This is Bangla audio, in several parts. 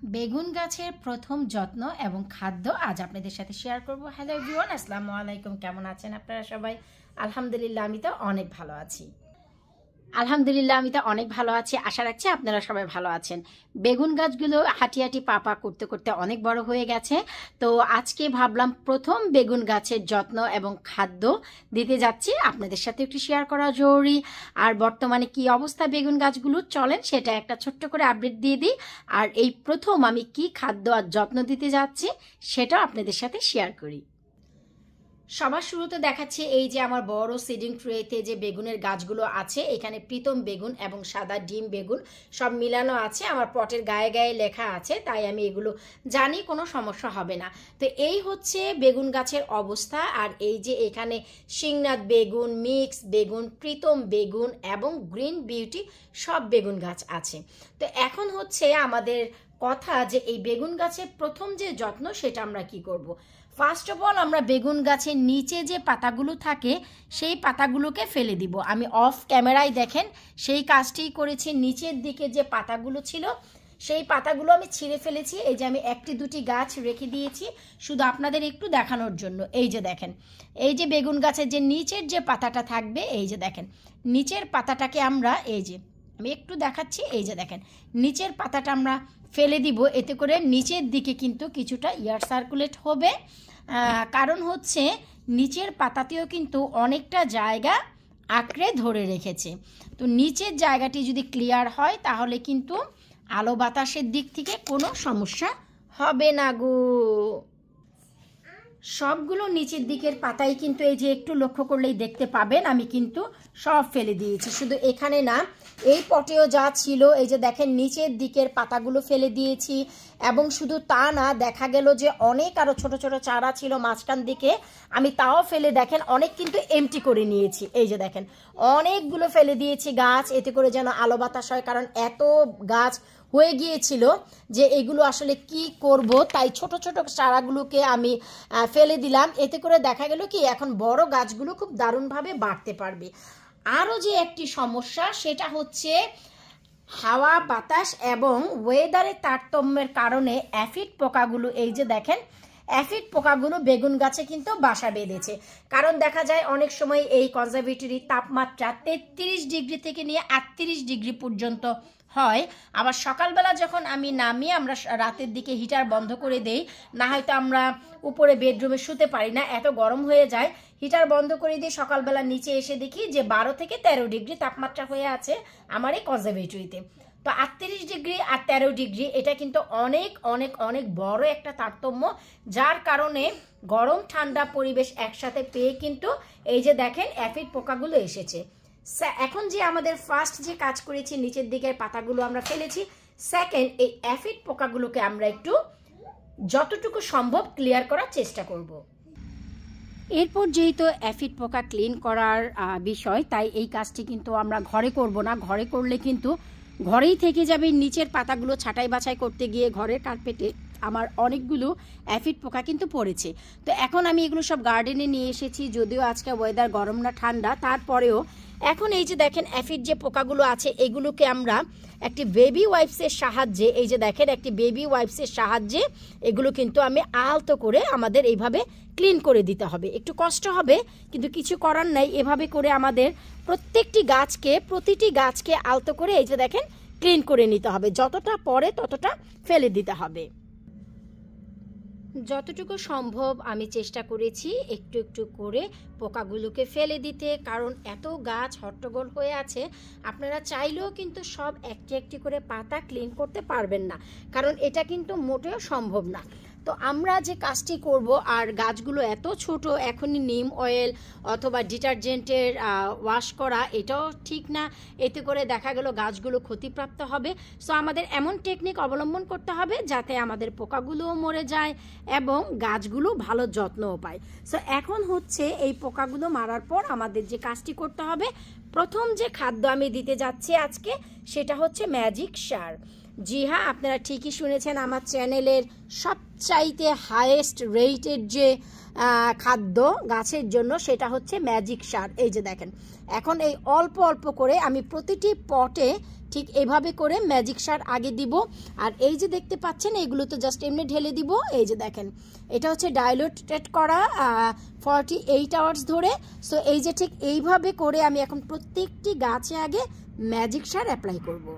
বেগুন গাছের প্রথম যত্ন এবং খাদ্য আজ আপনাদের সাথে শেয়ার করব। হ্যালো এভরিওয়ান, আসসালামু আলাইকুম। কেমন আছেন আপনারা সবাই? আলহামদুলিল্লাহ আমি তো অনেক ভালো আছি। আশা রাখছি আপনারা সবাই ভালো আছেন। বেগুন গাছগুলো হাঁটি হাঁটি পা করতে করতে অনেক বড় হয়ে গেছে। তো আজকে ভাবলাম প্রথম বেগুন গাছের যত্ন এবং খাদ্য দিতে যাচ্ছি, আপনাদের সাথে একটু শেয়ার করা জরুরি। আর বর্তমানে কি অবস্থা বেগুন গাছগুলো চলেন সেটা একটা ছোট্ট করে আপডেট দিয়ে দিই। আর এই প্রথম আমি কি খাদ্য আর যত্ন দিতে যাচ্ছি সেটাও আপনাদের সাথে শেয়ার করি। সবার শুরুতে দেখাচ্ছি এই যে আমার বড় সিডিং ট্রেতে যে বেগুনের গাছগুলো আছে, এখানে প্রীতম বেগুন এবং সাদা ডিম বেগুন সব মিলানো আছে। আমার পটের গায়ে গায়ে লেখা আছে, তাই আমি এগুলো জানি কোনো সমস্যা হবে না। তো এই হচ্ছে বেগুন গাছের অবস্থা। আর এই যে এখানে সিংনাথ বেগুন, মিক্স বেগুন, প্রীতম বেগুন এবং গ্রিন বিউটি সব বেগুন গাছ আছে। তো এখন হচ্ছে আমাদের কথা যে এই বেগুন গাছের প্রথম যে যত্ন সেটা আমরা কি করব। ফার্স্ট অফ অল আমরা বেগুন গাছের নিচে যে পাতাগুলো থাকে সেই পাতাগুলোকে ফেলে দিব। আমি অফ ক্যামেরায় দেখেন সেই কাজটি করেছি। নিচের দিকে যে পাতাগুলো ছিল সেই পাতাগুলো আমি ছিঁড়ে ফেলেছি। এই যে আমি একটি দুটি গাছ রেখে দিয়েছি শুধু আপনাদের একটু দেখানোর জন্য। এই যে দেখেন, এই যে বেগুন গাছের যে নিচের যে পাতাটা থাকবে, এই যে দেখেন নিচের পাতাটাকে আমরা এই যে আমি একটু দেখাচ্ছি, এই যে দেখেন নিচের পাতাটা আমরা ফেলে দিব। এতে করে নিচের দিকে কিন্তু কিছুটা এয়ার সার্কুলেট হবে। কারণ হচ্ছে নিচের পাতাতেও কিন্তু অনেকটা জায়গা আঁকড়ে ধরে রেখেছে। তো নিচের জায়গাটি যদি ক্লিয়ার হয় তাহলে কিন্তু আলো বাতাসের দিক থেকে কোনো সমস্যা হবে না গো। সবগুলো নিচের দিকের পাতাই কিন্তু এই যে একটু লক্ষ্য করলেই দেখতে পাবেন আমি কিন্তু সব ফেলে দিয়েছি। শুধু এখানে না, এই পটেও যা ছিল এই যে দেখেন নিচের দিকের পাতাগুলো ফেলে দিয়েছি। এবং শুধু তা না, দেখা গেল যে অনেক আরও ছোট ছোট চারা ছিল মাঝখান দিকে, আমি তাও ফেলে দেখেন অনেক কিন্তু এমটি করে নিয়েছি। এই যে দেখেন অনেকগুলো ফেলে দিয়েছি গাছ, এতে করে যেন আলো বাতাস হয়। কারণ এত গাছ হয়ে গিয়েছিল যে এগুলো আসলে কি করব, তাই ছোট ছোট চারাগুলোকে আমি ফেলে দিলাম। এতে করে দেখা গেল কি এখন বড় গাছগুলো খুব দারুণভাবে বাড়তে পারবে। আরও যে একটি সমস্যা সেটা হচ্ছে হাওয়া বাতাস এবং ওয়েদারের তারতম্যের কারণে অ্যাফিড পোকাগুলো, এই যে দেখেন অ্যাফিড পোকাগুলো বেগুন গাছে কিন্তু বাসা বেঁধেছে। কারণ দেখা যায় অনেক সময় এই কনজারভেটরি তাপমাত্রা 33 ডিগ্রি থেকে নিয়ে 38 ডিগ্রি পর্যন্ত হয়। আবার সকালবেলা যখন আমি নামি, আমরা রাতের দিকে হিটার বন্ধ করে দেই, না হয়তো আমরা উপরে বেডরুমে শুতে পারি না, এত গরম হয়ে যায়। হিটার বন্ধ করে দিয়ে সকালবেলা নিচে এসে দেখি যে 12 থেকে 13 ডিগ্রি তাপমাত্রা হয়ে আছে আমার এই কনজারভেটরিতে। তো 38 ডিগ্রি আর 13 ডিগ্রি এটা কিন্তু অনেক অনেক অনেক বড় একটা তারতম্য, যার কারণে গরম ঠান্ডা পরিবেশ একসাথে পেয়ে কিন্তু এই যে দেখেন অ্যাফিড পোকাগুলো এসেছে। এখন যে আমাদের ফার্স্ট যে কাজ করেছি নিচের দিকের পাতাগুলো আমরা ফেলেছি, সেকেন্ড এই অ্যাফিড পোকাগুলোকে আমরা একটু যতটুকু সম্ভব ক্লিয়ার করার চেষ্টা করব। এরপর যেহেতু অ্যাফিড পোকা ক্লিন করার বিষয়, তাই এই কাজটি কিন্তু আমরা ঘরে করব না। ঘরে করলে কিন্তু ঘরেই থেকে যাবে। নিচের পাতাগুলো ছাঁটাই বাছাই করতে গিয়ে ঘরের কার্পেটে আমার অনেকগুলো অ্যাফিড পোকা কিন্তু পড়েছে। তো এখন আমি এগুলো সব গার্ডেনে নিয়ে এসেছি। যদিও আজকে ওয়েদার গরম না ঠান্ডা, তারপরেও এখন এই যে দেখেন অ্যাফিড যে পোকাগুলো আছে এগুলোকে আমরা একটি বেবি ওয়াইপসের সাহায্যে, এই যে দেখেন একটি বেবি ওয়াইপসের সাহায্যে এগুলো কিন্তু আমি আলতো করে আমাদের এইভাবে ক্লিন করে দিতে হবে। একটু কষ্ট হবে কিন্তু কিছু করার নাই। এভাবে করে আমাদের প্রতিটি গাছকে আলতো করে এই যে দেখেন ক্লিন করে নিতে হবে। যতটা পরে ততটা ফেলে দিতে হবে। যতটুকু সম্ভব আমি চেষ্টা করেছি একটু একটু করে পোকাগুলোকে ফেলে দিতে, কারণ এত গাছ হট্টগোল হয়ে আছে, আপনারা চাইলেও কিন্তু সব একটি একটি করে পাতা ক্লিন করতে পারবেন না, কারণ এটা কিন্তু মোটেও সম্ভব না। তো আমরা যে কাজটি করব, আর গাছগুলো এত ছোট, এখনই নিম অয়েল অথবা ডিটারজেন্টের ওয়াশ করা এটাও ঠিক না। এতে করে দেখা গেল গাছগুলো ক্ষতিপ্রাপ্ত হবে। সো আমাদের এমন টেকনিক অবলম্বন করতে হবে যাতে আমাদের পোকাগুলোও মরে যায় এবং গাছগুলো ভালো যত্নও পায়। সো এখন হচ্ছে এই পোকাগুলো মারার পর আমাদের যে কাজটি করতে হবে, প্রথম যে খাদ্য আমি দিতে যাচ্ছি আজকে সেটা হচ্ছে ম্যাজিক সার। জি হ্যাঁ, আপনারা ঠিকই শুনেছেন, আমার চ্যানেলের সবচাইতে হাইয়েস্ট রেটেড যে খাদ্য গাছের জন্য সেটা হচ্ছে ম্যাজিক সার। এই যে দেখেন এখন এই অল্প অল্প করে আমি প্রতিটি পটে ঠিক এভাবে করে ম্যাজিক সার আগে দিব। আর এই যে দেখতে পাচ্ছেন এগুলো তো জাস্ট এমনি ঢেলে দিব। এই যে দেখেন এটা হচ্ছে ডাইলুটেড করা 48 আওয়ার্স ধরে। সো এই যে ঠিক এইভাবে করে আমি এখন প্রত্যেকটি গাছে আগে ম্যাজিক সার অ্যাপ্লাই করব।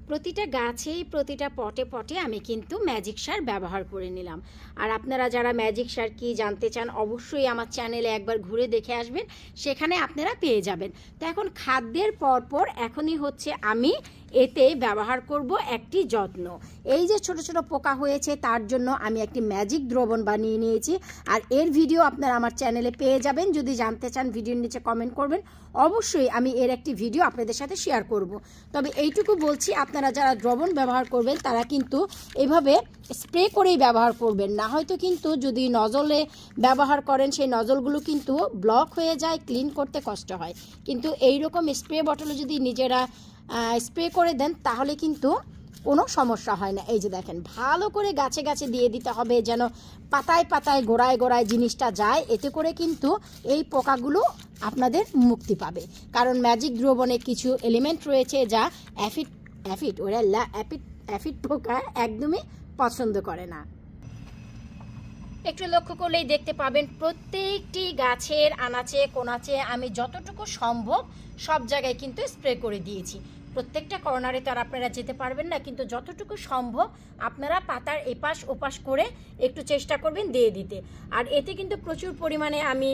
প্রতিটা গাছেই প্রতিটা পটে পটে আমি কিন্তু ম্যাজিক সার ব্যবহার করে নিলাম। আর আপনারা যারা ম্যাজিক সার কি জানতে চান অবশ্যই আমার চ্যানেলে একবার ঘুরে দেখে আসবেন, সেখানে আপনারা পেয়ে যাবেন। তো এখন খাদ্যের পরপর এখনই হচ্ছে আমি এতে ব্যবহার করব একটি যত্ন। এই যে ছোট ছোট পোকা হয়েছে তার জন্য আমি একটি ম্যাজিক দ্রবণ বানিয়ে নিয়েছি। আর এর ভিডিও আপনারা আমার চ্যানেলে পেয়ে যাবেন। যদি জানতে চান ভিডিওর নিচে কমেন্ট করবেন, অবশ্যই আমি এর একটি ভিডিও আপনাদের সাথে শেয়ার করব। তবে এইটুকু বলছি, আপনারা যারা দ্রবণ ব্যবহার করবেন তারা কিন্তু এভাবে স্প্রে করেই ব্যবহার করবেন না। হয়তো কিন্তু যদি নজলে ব্যবহার করেন সেই নজলগুলো কিন্তু ব্লক হয়ে যায়, ক্লিন করতে কষ্ট হয়। কিন্তু এইরকম স্প্রে বটলে যদি নিজেরা স্প্রে করে দেন তাহলে কিন্তু কোনো সমস্যা হয় না। এই যে দেখেন ভালো করে গাছে গাছে দিয়ে দিতে হবে, যেন পাতায় পাতায় গোড়ায় গোড়ায় জিনিসটা যায়। এতে করে কিন্তু এই পোকাগুলো আপনাদের মুক্তি পাবে। কারণ ম্যাজিক দ্রবণে কিছু এলিমেন্ট রয়েছে যা অ্যাফিড পোকা একদমই পছন্দ করে না। একটু লক্ষ্য করলেই দেখতে পাবেন প্রত্যেকটি গাছের আনাচে কোনাচে আমি যতটুকু সম্ভব সব জায়গায় কিন্তু স্প্রে করে দিয়েছি। প্রত্যেকটা কর্নারে তো আর আপনারা যেতে পারবেন না, কিন্তু যতটুকু সম্ভব আপনারা পাতার এপাশ ওপাশ করে একটু চেষ্টা করবেন দিয়ে দিতে। আর এতে কিন্তু প্রচুর পরিমাণে আমি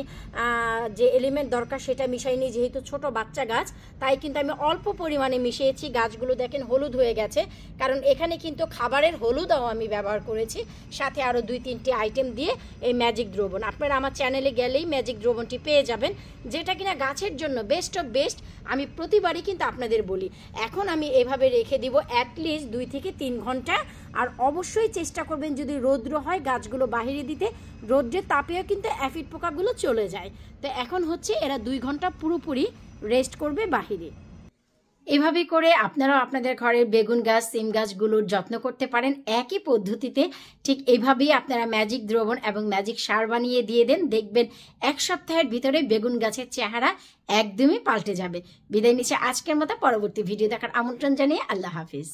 যে এলিমেন্ট দরকার সেটা মিশাইনি, যেহেতু ছোট বাচ্চা গাছ তাই কিন্তু আমি অল্প পরিমাণে মিশিয়েছি। গাছগুলো দেখেন হলুদ হয়ে গেছে, কারণ এখানে কিন্তু খাবারের হলুদও আমি ব্যবহার করেছি, সাথে আরও 2-3টি আইটেম দিয়ে এই ম্যাজিক দ্রবণ। আপনারা আমার চ্যানেলে গেলেই ম্যাজিক দ্রবণটি পেয়ে যাবেন, যেটা কিনা গাছের জন্য বেস্ট অফ বেস্ট। আমি প্রতিবারই কিন্তু আপনাদের বলি। এখন আমি এভাবে রেখে দিব অ্যাটলিস্ট 2 থেকে 3 ঘন্টা। আর অবশ্যই চেষ্টা করবেন যদি রৌদ্র হয় গাছগুলো বাহিরে দিতে, রৌদ্রের তাপেও কিন্তু অ্যাফিড পোকাগুলো চলে যায়। তো এখন হচ্ছে এরা 2 ঘন্টা পুরোপুরি রেস্ট করবে বাহিরে। এভাবে করে আপনারাও আপনাদের ঘরের বেগুন গাছ, সিম গাছগুলোর যত্ন করতে পারেন একই পদ্ধতিতে। ঠিক এইভাবেই আপনারা ম্যাজিক দ্রবণ এবং ম্যাজিক সার বানিয়ে দিয়ে দেন, দেখবেন 1 সপ্তাহের ভিতরে বেগুন গাছের চেহারা একদমই পাল্টে যাবে। বিদায় নিচ্ছে আজকের মতো, পরবর্তী ভিডিও দেখার আমন্ত্রণ জানিয়ে আল্লাহ হাফিজ।